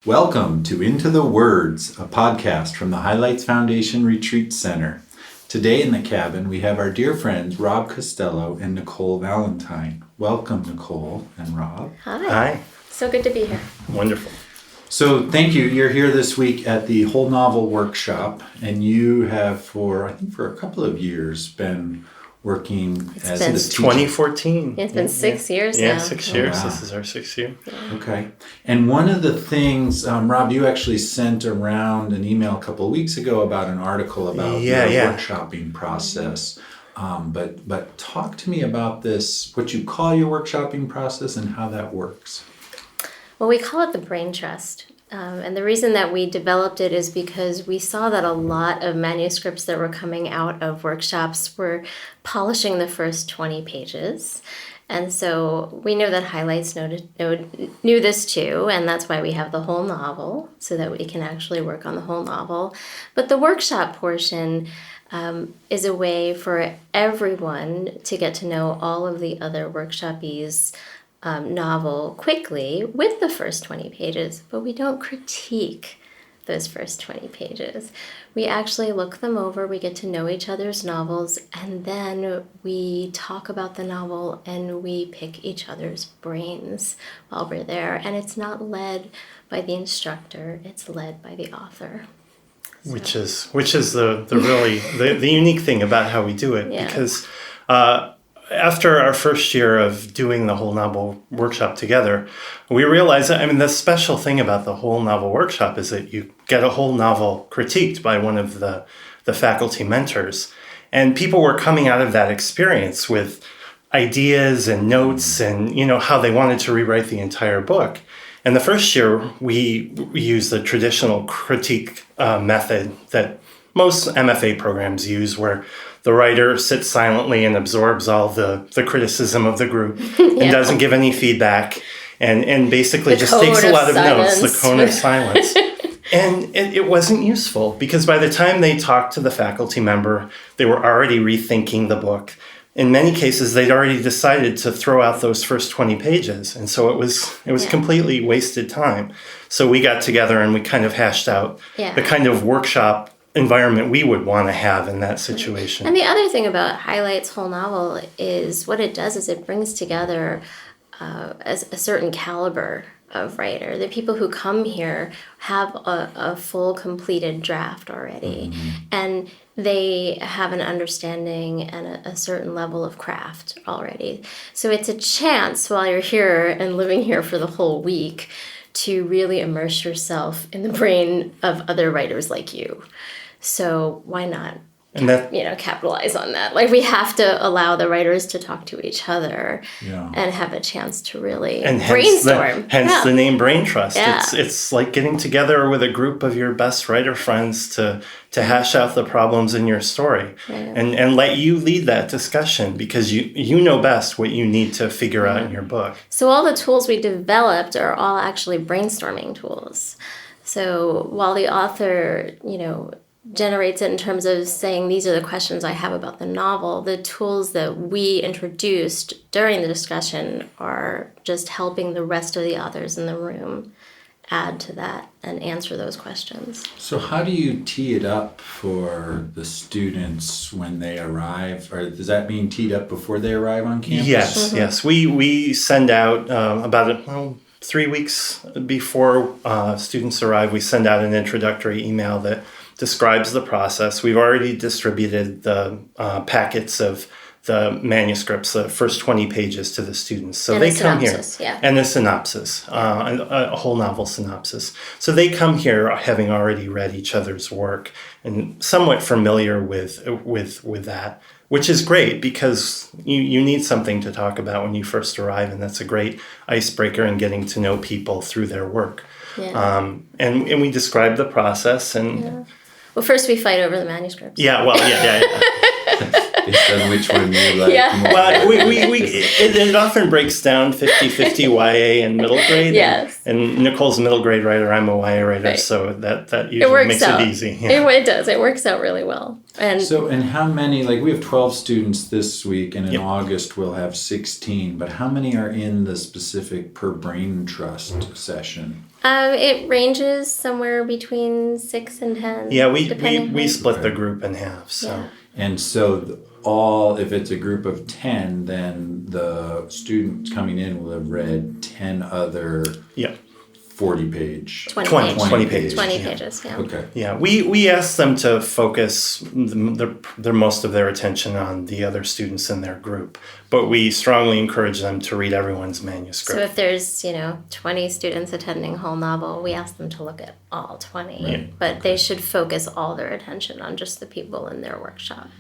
Welcome to Into the Words, a podcast from the Highlights Foundation Retreat Center. Today in the cabin, we have our dear friends Rob Costello and Nicole Valentine. Welcome, Nicole and Rob. Hi. So good to be here. Wonderful. So thank you. You're here this week at the Whole Novel Workshop, and you have for a couple of years been working as the teacher. 2014. It's been 6 years now. Yeah, 6 years. wow. This is our 6th year. Yeah. Okay. And one of the things, Rob, you actually sent around an email a couple of weeks ago about an article about your workshopping process. But talk to me about this, what you call your workshopping process and how that works. Well, we call it the braintrust. And the reason that we developed it is because we saw that a lot of manuscripts that were coming out of workshops were polishing the first 20 pages. And so we know that Highlights knew this too, and that's why we have the whole novel, so that we can actually work on the whole novel. But the workshop portion is a way for everyone to get to know all of the other workshoppies' novel quickly with the first 20 pages, but we don't critique those first 20 pages. We actually look them over, we get to know each other's novels, and then we talk about the novel and we pick each other's brains while we're there. And it's not led by the instructor, it's led by the author. So. Which is the really the unique thing about how we do it, because after our first year of doing the whole novel workshop together, we realized that, the special thing about the whole novel workshop is that you get a whole novel critiqued by one of the faculty mentors. And people were coming out of that experience with ideas and notes and, how they wanted to rewrite the entire book. And the first year, we used the traditional critique method that most MFA programs use, where the writer sits silently and absorbs all the criticism of the group and doesn't give any feedback and basically just takes a lot of notes, the cone of silence. And it wasn't useful, because by the time they talked to the faculty member, they were already rethinking the book. In many cases, they'd already decided to throw out those first 20 pages. And so it was completely wasted time. So we got together and we kind of hashed out the kind of workshop environment we would want to have in that situation. And the other thing about Highlights whole novel is what it does is it brings together a certain caliber of writer. The people who come here have a full completed draft already, and they have an understanding and a certain level of craft already. So it's a chance while you're here and living here for the whole week to really immerse yourself in the brain of other writers like you. So why not, capitalize on that? Like, we have to allow the writers to talk to each other and have a chance to really brainstorm. Hence the name braintrust. Yeah. It's like getting together with a group of your best writer friends to hash out the problems in your story and let you lead that discussion, because you know best what you need to figure out in your book. So all the tools we developed are all actually brainstorming tools. So while the author, generates it in terms of saying, these are the questions I have about the novel, the tools that we introduced during the discussion are just helping the rest of the authors in the room add to that and answer those questions. So how do you tee it up for the students when they arrive? Or does that mean teed up before they arrive on campus? Yes. We send out about 3 weeks before students arrive, we send out an introductory email that describes the process. We've already distributed the packets of the manuscripts, the first 20 pages, to the students. So and they come here. And a synopsis, a whole novel synopsis. So they come here having already read each other's work and somewhat familiar with that, which is great, because you need something to talk about when you first arrive, and that's a great icebreaker in getting to know people through their work. And we describe the process and. Well, first we fight over the manuscripts. Yeah. Based on which one you like more. Well, it often breaks down 50-50 YA and middle grade. Yes. And Nicole's a middle grade writer, I'm a YA writer, Right. so that usually makes it easy. Yeah. It does. It works out really well. And how many, like we have 12 students this week, and in August we'll have 16, but how many are in the specific per brain trust session? It ranges somewhere between 6 and 10. Yeah, we split the group in half. So. Yeah. And so if it's a group of 10, then the student coming in will have read 10 other 40-page. 20 pages. 20 pages, yeah. Okay. Yeah, we asked them to focus their most of their attention on the other students in their group, but we strongly encourage them to read everyone's manuscript. So if there's 20 students attending whole novel, we ask them to look at all 20, Right. but they should focus all their attention on just the people in their workshop.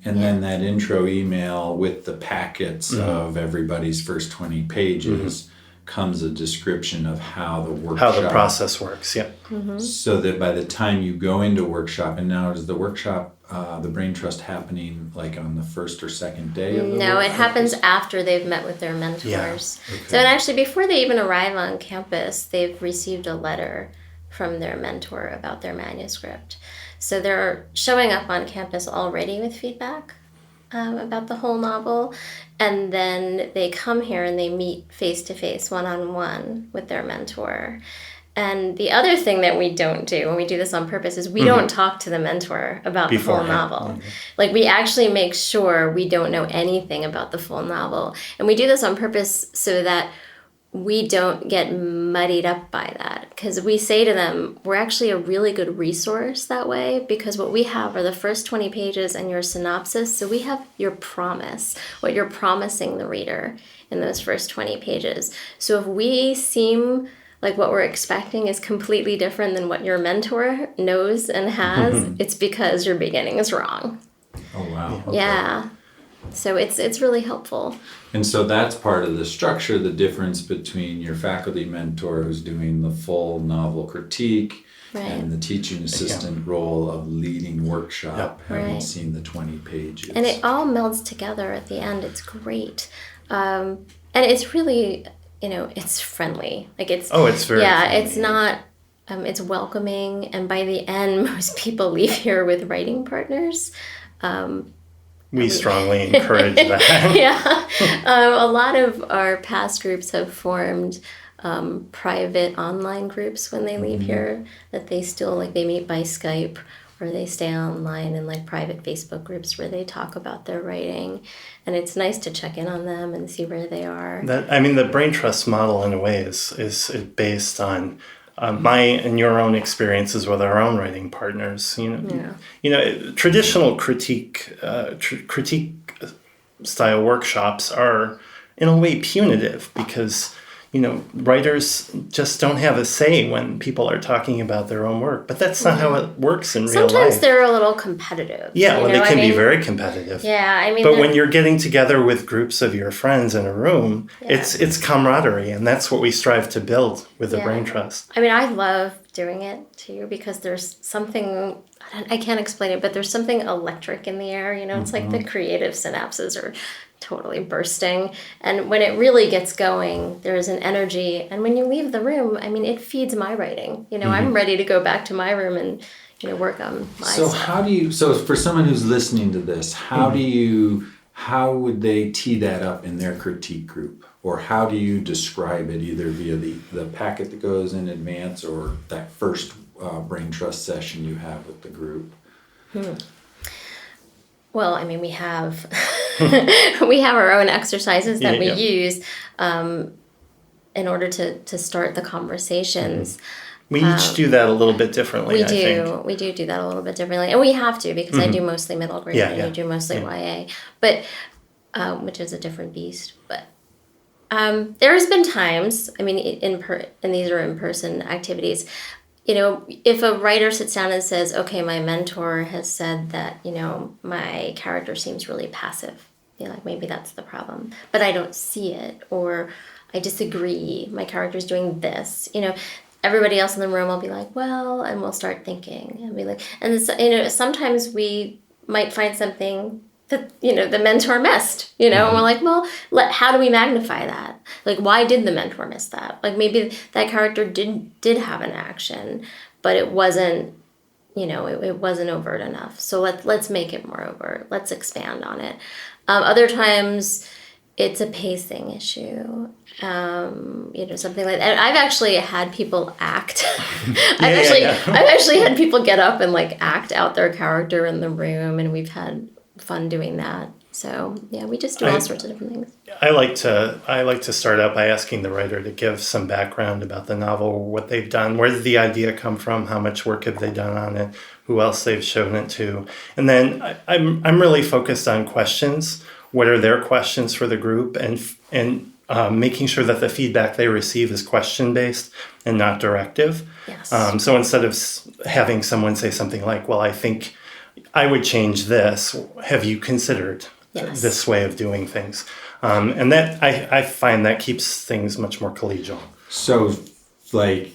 And then that intro email with the packets of everybody's first 20 pages comes a description of how the workshop... How the process works, yeah. So that by the time you go into workshop, and now is the workshop, the brain trust happening like on the first or second day of the No, it workshop? happens after they've met with their mentors. Yeah. Okay. So and actually before they even arrive on campus, they've received a letter from their mentor about their manuscript. So they're showing up on campus already with feedback about the whole novel, and then they come here and they meet face-to-face, one-on-one with their mentor. And the other thing that we don't do, and we do this on purpose, is we don't talk to the mentor about the full novel. Like, we actually make sure we don't know anything about the full novel. And we do this on purpose so that we don't get muddied up by that, because we say to them, we're actually a really good resource that way, because what we have are the first 20 pages and your synopsis. So we have your promise, what you're promising the reader in those first 20 pages. So if we seem like what we're expecting is completely different than what your mentor knows and has, it's because your beginning is wrong. Oh, wow. Okay. Yeah. So it's really helpful. And so that's part of the structure, the difference between your faculty mentor who's doing the full novel critique and the teaching assistant role of leading workshop, having seen the 20 pages. And it all melds together at the end. It's great. And it's really, it's friendly. Like it's very friendly. It's not, it's welcoming. And by the end, most people leave here with writing partners. We strongly encourage that. A lot of our past groups have formed private online groups when they leave here, that they still, they meet by Skype, or they stay online in private Facebook groups where they talk about their writing. And it's nice to check in on them and see where they are. The brain trust model in a way is based on my and your own experiences with our own writing partners. Traditional critique style workshops are in a way punitive, because writers just don't have a say when people are talking about their own work. But that's not how it works in real life. Sometimes they're a little competitive. Yeah, they can be very competitive. Yeah, But when you're getting together with groups of your friends in a room, it's camaraderie, and that's what we strive to build with the brain trust. I love doing it too, because there's something, I can't explain it, but there's something electric in the air. It's like the creative synapses are totally bursting, and when it really gets going, there's an energy, and when you leave the room, it feeds my writing. I'm ready to go back to my room and work on my stuff. So for someone who's listening to this, how would they tee that up in their critique group, or how do you describe it, either via the packet that goes in advance or that first brain trust session you have with the group? Well, we have we have our own exercises that we use in order to start the conversations. We each do that a little bit differently, I think. We do that a little bit differently. And we have to, because I do mostly middle grade and you do mostly YA, but which is a different beast. But there has been times, and these are in-person activities, if a writer sits down and says, okay, my mentor has said that, my character seems really passive. Maybe that's the problem. But I don't see it, or I disagree. My character's doing this. Everybody else in the room will be like, well, and we'll start thinking. And be like, and sometimes we might find something the mentor missed, and we're like, well, how do we magnify that? Like, why did the mentor miss that? Like, maybe that character did have an action, but it wasn't, it wasn't overt enough. So let's make it more overt. Let's expand on it. Other times it's a pacing issue. Something like that. And I've actually had people act. I've actually had people get up and like act out their character in the room, and we've had fun doing that. So yeah, we just do all sorts of different things. I like to start out by asking the writer to give some background about the novel, what they've done, where did the idea come from, how much work have they done on it, who else they've shown it to, and then I'm really focused on questions. What are their questions for the group, and making sure that the feedback they receive is question based and not directive. Yes. So instead of having someone say something like, "Well, I think I would change this. Have you considered this way of doing things?" And that I find that keeps things much more collegial. So, like,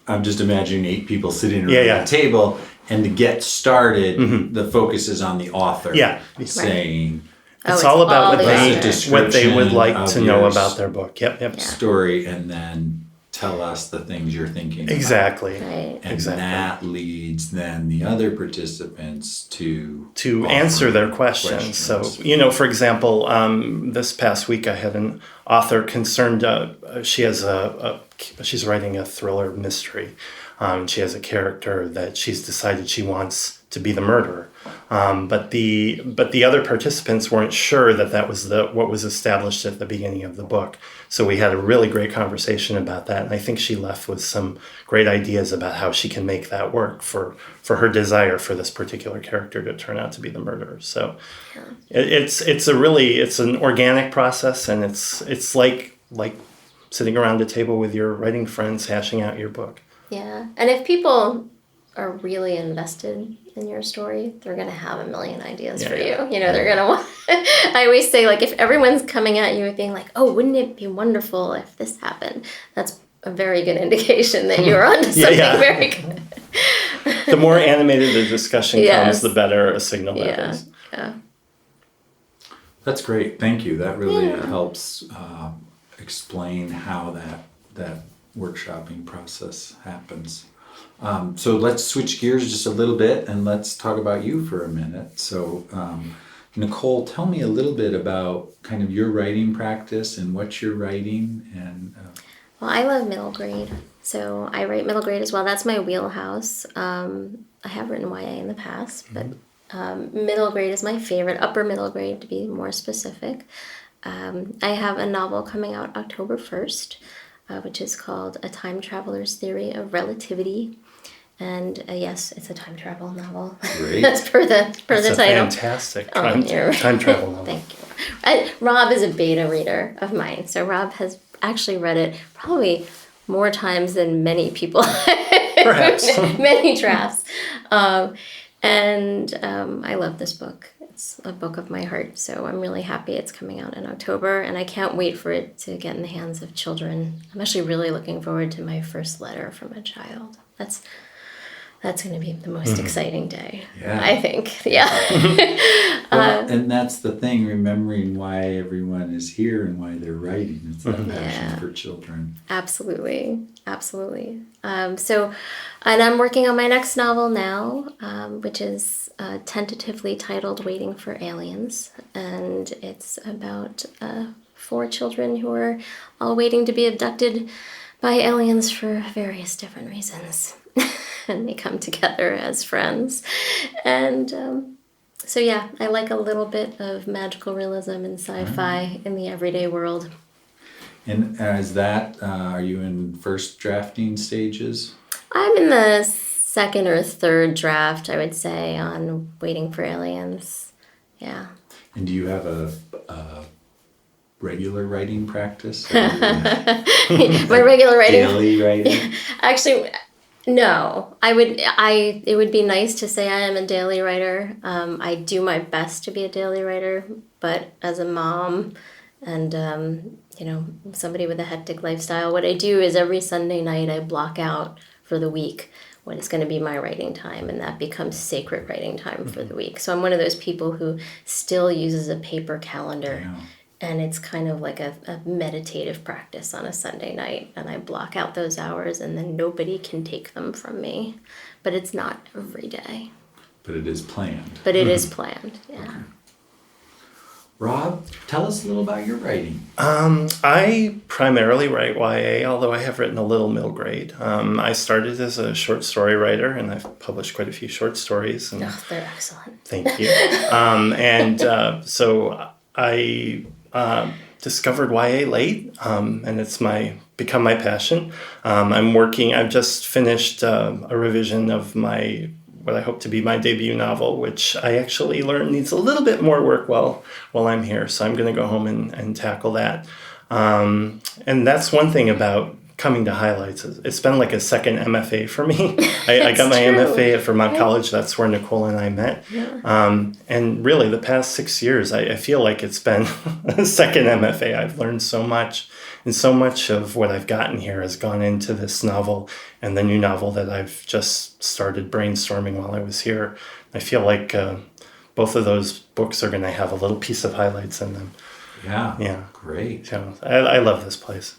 I'm just imagining 8 people sitting around the table, and to get started, the focus is on the author saying... It's all about what they would like to know about their book. Yep. Story, and then tell us the things you're thinking about. Exactly. Right. And that leads then the other participants to answer their questions. So, for example, this past week I had an author concerned. She's writing a thriller mystery. She has a character that she's decided she wants to be the murderer. But the other participants weren't sure that was what was established at the beginning of the book. So we had a really great conversation about that. And I think she left with some great ideas about how she can make that work for her desire for this particular character to turn out to be the murderer. So it's an organic process, and it's like sitting around a table with your writing friends hashing out your book. Yeah. And if people are really invested in your story, they're going to have a million ideas for you. They're going to want... I always say, like, if everyone's coming at you with being like, oh, wouldn't it be wonderful if this happened? That's a very good indication that you're onto something very good. The more animated the discussion comes, the better a signal that is. Yeah. That's great. Thank you. That really helps explain how that workshopping process happens. So let's switch gears just a little bit, and let's talk about you for a minute. So, Nicole, tell me a little bit about kind of your writing practice and what you're writing. And Well, I love middle grade, so I write middle grade as well. That's my wheelhouse. I have written YA in the past, but middle grade is my favorite, upper middle grade to be more specific. I have a novel coming out October 1st, which is called A Time Traveler's Theory of Relativity. And yes, it's a time travel novel. Great. That's per the title. Fantastic time travel novel. Thank you. Rob is a beta reader of mine, so Rob has actually read it probably more times than many people. Perhaps. Many drafts. And I love this book. It's a book of my heart, so I'm really happy it's coming out in October, and I can't wait for it to get in the hands of children. I'm actually really looking forward to my first letter from a child. That's going to be the most exciting day, I think. Yeah. Well, and that's the thing, remembering why everyone is here and why they're writing. It's that passion for children. Absolutely. So, and I'm working on my next novel now, which is tentatively titled Waiting for Aliens. And it's about 4 children who are all waiting to be abducted by aliens for various different reasons. And they come together as friends. And so, yeah, I like a little bit of magical realism and sci-fi in the everyday world. And are you in first drafting stages? I'm in the second or third draft, I would say, on Waiting for Aliens. Yeah. And do you have a regular writing practice? My regular writing... Daily writing? Actually... No, it would be nice to say I am a daily writer. I do my best to be a daily writer, but as a mom and, somebody with a hectic lifestyle, what I do is every Sunday night I block out for the week when it's going to be my writing time, and that becomes sacred writing time for the week. So I'm one of those people who still uses a paper calendar. Yeah. And it's kind of like a meditative practice on a Sunday night. And I block out those hours, and then nobody can take them from me. But it's not every day. But it is planned. But it is planned, yeah. Okay. Rob, tell us a little about your writing. I primarily write YA, although I have written a little middle grade. I started as a short story writer, and I've published quite a few short stories. And Oh, they're excellent. thank you. So I discovered YA late, and it's become my passion. I've just finished a revision of what I hope to be my debut novel, which I actually learned needs a little bit more work while I'm here. So I'm going to go home and tackle that. And that's one thing about coming to Highlights. It's been like a second MFA for me. I got my true. MFA at Vermont College. That's where Nicole and I met. Yeah. And really, the past 6 years, I feel like it's been a second MFA. I've learned so much, and so much of what I've gotten here has gone into this novel and the new novel that I've just started brainstorming while I was here. I feel like both of those books are going to have a little piece of Highlights in them. Yeah. Great. So I love this place.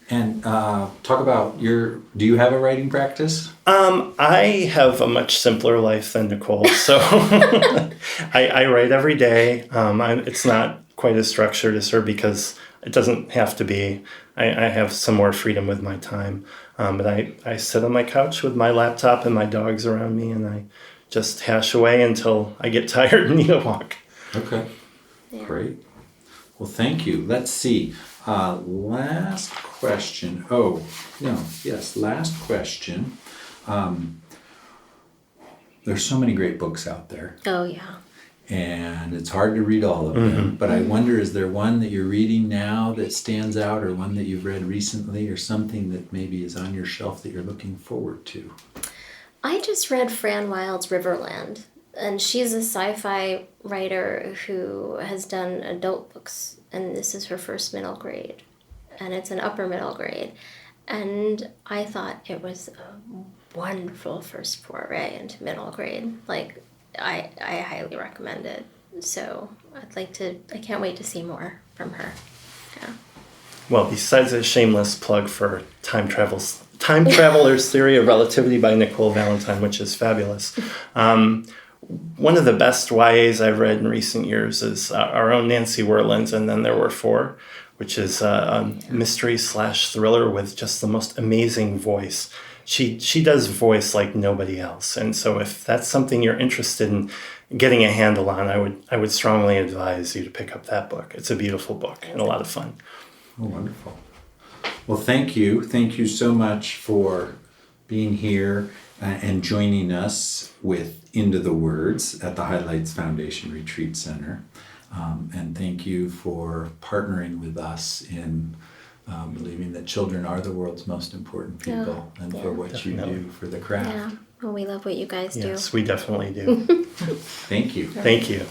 And talk about do you have a writing practice? I have a much simpler life than Nicole, so I write every day. It's not quite as structured as her because it doesn't have to be. I have some more freedom with my time. But I sit on my couch with my laptop and my dogs around me, and I just hash away until I get tired and need a walk. Okay. Yeah. Great. Well, thank you. Let's see. Last question. Last question. There's so many great books out there. Oh, yeah. And it's hard to read all of them. But I wonder, is there one that you're reading now that stands out, or one that you've read recently, or something that maybe is on your shelf that you're looking forward to? I just read Fran Wilde's Riverland. And she's a sci-fi writer who has done adult books, and this is her first middle grade, and it's an upper middle grade. And I thought it was a wonderful first foray into middle grade. Like, I highly recommend it. So I can't wait to see more from her. Yeah. Well, besides a shameless plug for Time Traveler's Theory of Relativity by Nicole Valentine, which is fabulous. One of the best YAs I've read in recent years is our own Nancy Werland's And Then There Were Four, which is a mystery/thriller with just the most amazing voice. She does voice like nobody else. And so if that's something you're interested in getting a handle on, I would strongly advise you to pick up that book. It's a beautiful book and a lot of fun. Oh, wonderful. Well, thank you. Thank you so much for being here and joining us with Into the Words at the Highlights Foundation Retreat Center. And thank you for partnering with us in believing that children are the world's most important people, and for what definitely. you do for the craft. Yeah. Well, we love what you guys do. Yes, we definitely do. Thank you. Thank you.